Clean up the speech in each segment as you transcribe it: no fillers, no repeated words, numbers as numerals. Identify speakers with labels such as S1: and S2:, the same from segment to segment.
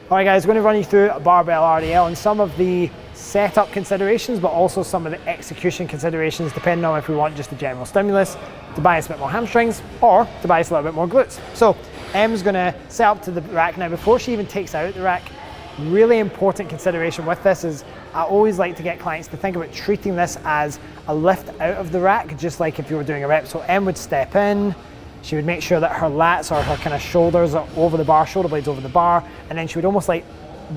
S1: All right guys, we're going to run you through a barbell RDL and some of the setup considerations, but also some of the execution considerations, depending on if we want just a general stimulus to bias a bit more hamstrings or to bias a little bit more glutes. So Em's going to set up to the rack now. Before she even takes out the rack, really important consideration with this is I always like to get clients to think about treating this as a lift out of the rack, just like if you were doing a rep. So Em would step in, she would make sure that her lats or her kind of shoulders are over the bar, shoulder blades over the bar, and then she would almost like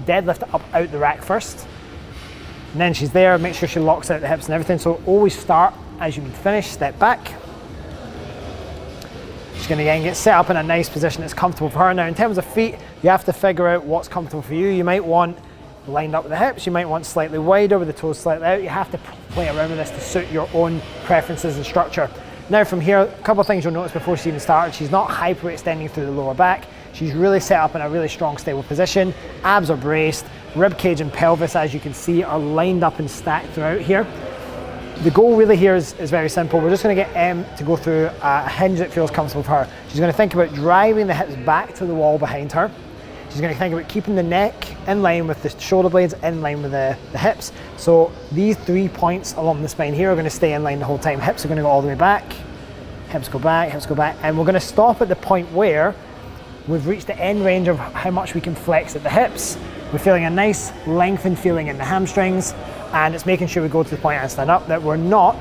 S1: deadlift up out the rack first. And then she's there, make sure she locks out the hips and everything. So always start as you would finish, step back. She's going to again get set up in a nice position that's comfortable for her. Now in terms of feet, you have to figure out what's comfortable for you. You might want lined up with the hips, you might want slightly wider with the toes slightly out. You have to play around with this to suit your own preferences and structure. Now from here, a couple of things you'll notice before she even started. She's not hyperextending through the lower back. She's really set up in a really strong, stable position. Abs are braced, rib cage and pelvis, as you can see, are lined up and stacked throughout here. The goal really here is very simple. We're just going to get Em to go through a hinge that feels comfortable for her. She's going to think about driving the hips back to the wall behind her. She's going to think about keeping the neck in line with the shoulder blades, in line with the hips. So these 3 points along the spine here are going to stay in line the whole time. Hips are going to go all the way back, hips go back, hips go back. And we're going to stop at the point where we've reached the end range of how much we can flex at the hips. We're feeling a nice lengthened feeling in the hamstrings, and it's making sure we go to the point and stand up, that we're not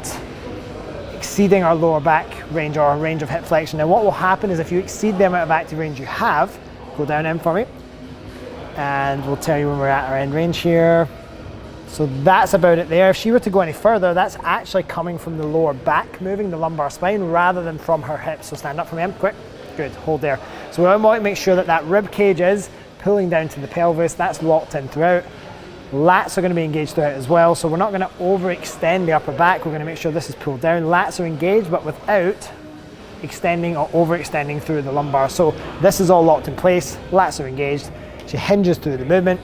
S1: exceeding our lower back range or our range of hip flexion. Now what will happen is if you exceed the amount of active range you have, go down in for me, and we'll tell you when we're at our end range here. So that's about it there. If she were to go any further, that's actually coming from the lower back, moving the lumbar spine rather than from her hips. So stand up for me, quick, good, hold there. So we want to make sure that that rib cage is pulling down to the pelvis, that's locked in throughout. Lats are going to be engaged throughout as well, so we're not going to overextend the upper back. We're going to make sure this is pulled down. Lats are engaged, but without extending or overextending through the lumbar. So this is all locked in place, lats are engaged. She hinges through the movement,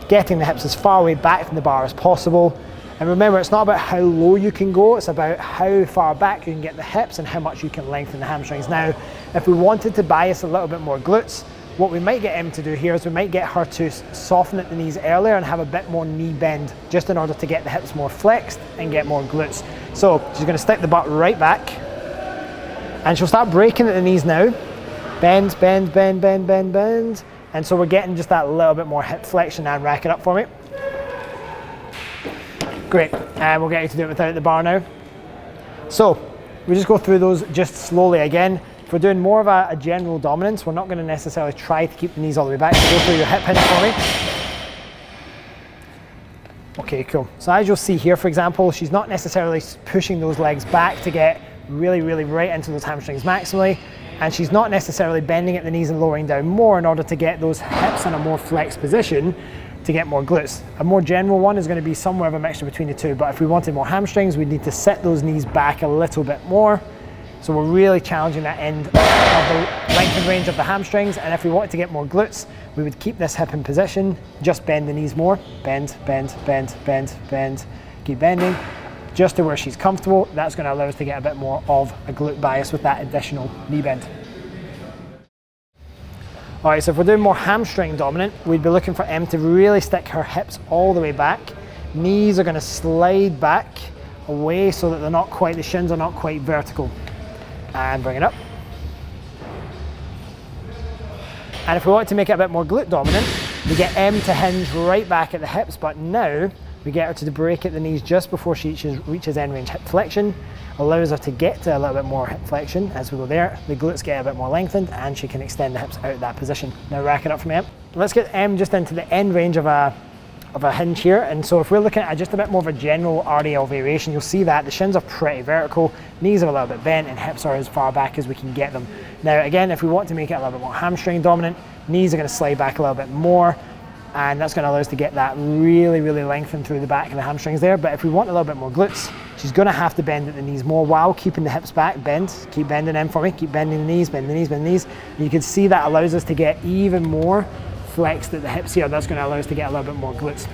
S1: getting the hips as far away back from the bar as possible. And remember, it's not about how low you can go, it's about how far back you can get the hips and how much you can lengthen the hamstrings. Now, if we wanted to bias a little bit more glutes, what we might get Em to do here is we might get her to soften at the knees earlier and have a bit more knee bend, just in order to get the hips more flexed and get more glutes. So she's going to stick the butt right back, and she'll start breaking at the knees now. Bend, bend, bend, bend, bend, bend. And so we're getting just that little bit more hip flexion. And rack it up for me. Great, and we'll get you to do it without the bar now. So we just go through those just slowly again. If we're doing more of a general dominance, we're not going to necessarily try to keep the knees all the way back. So go through your hip hinge for me. Okay, cool. So as you'll see here, for example, she's not necessarily pushing those legs back to get really, really right into those hamstrings maximally. And she's not necessarily bending at the knees and lowering down more in order to get those hips in a more flexed position to get more glutes. A more general one is going to be somewhere of a mixture between the two, but if we wanted more hamstrings, we'd need to set those knees back a little bit more. So we're really challenging that end of the lengthened range of the hamstrings, and if we wanted to get more glutes, we would keep this hip in position, just bend the knees more, bend, bend, bend, bend, bend, keep bending, just to where she's comfortable. That's going to allow us to get a bit more of a glute bias with that additional knee bend. All right, so if we're doing more hamstring dominant, we'd be looking for Em to really stick her hips all the way back. Knees are going to slide back away so that they're not quite, the shins are not quite vertical. And bring it up. And if we want to make it a bit more glute dominant, we get Em to hinge right back at the hips, but now we get her to break at the knees just before she reaches end range hip flexion, allows her to get to a little bit more hip flexion. As we go there, the glutes get a bit more lengthened and she can extend the hips out of that position. Now rack it up from Em. Let's get Em just into the end range of a hinge here. And so if we're looking at just a bit more of a general RDL variation, you'll see that the shins are pretty vertical, knees are a little bit bent, and hips are as far back as we can get them. Now again, if we want to make it a little bit more hamstring dominant, knees are going to slide back a little bit more, and that's going to allow us to get that really, really lengthened through the back of the hamstrings there. But if we want a little bit more glutes, she's going to have to bend at the knees more while keeping the hips back. Bend, keep bending Em for me, keep bending the knees, bend the knees, bend the knees. And you can see that allows us to get even more flexed at the hips here. That's going to allow us to get a little bit more glutes.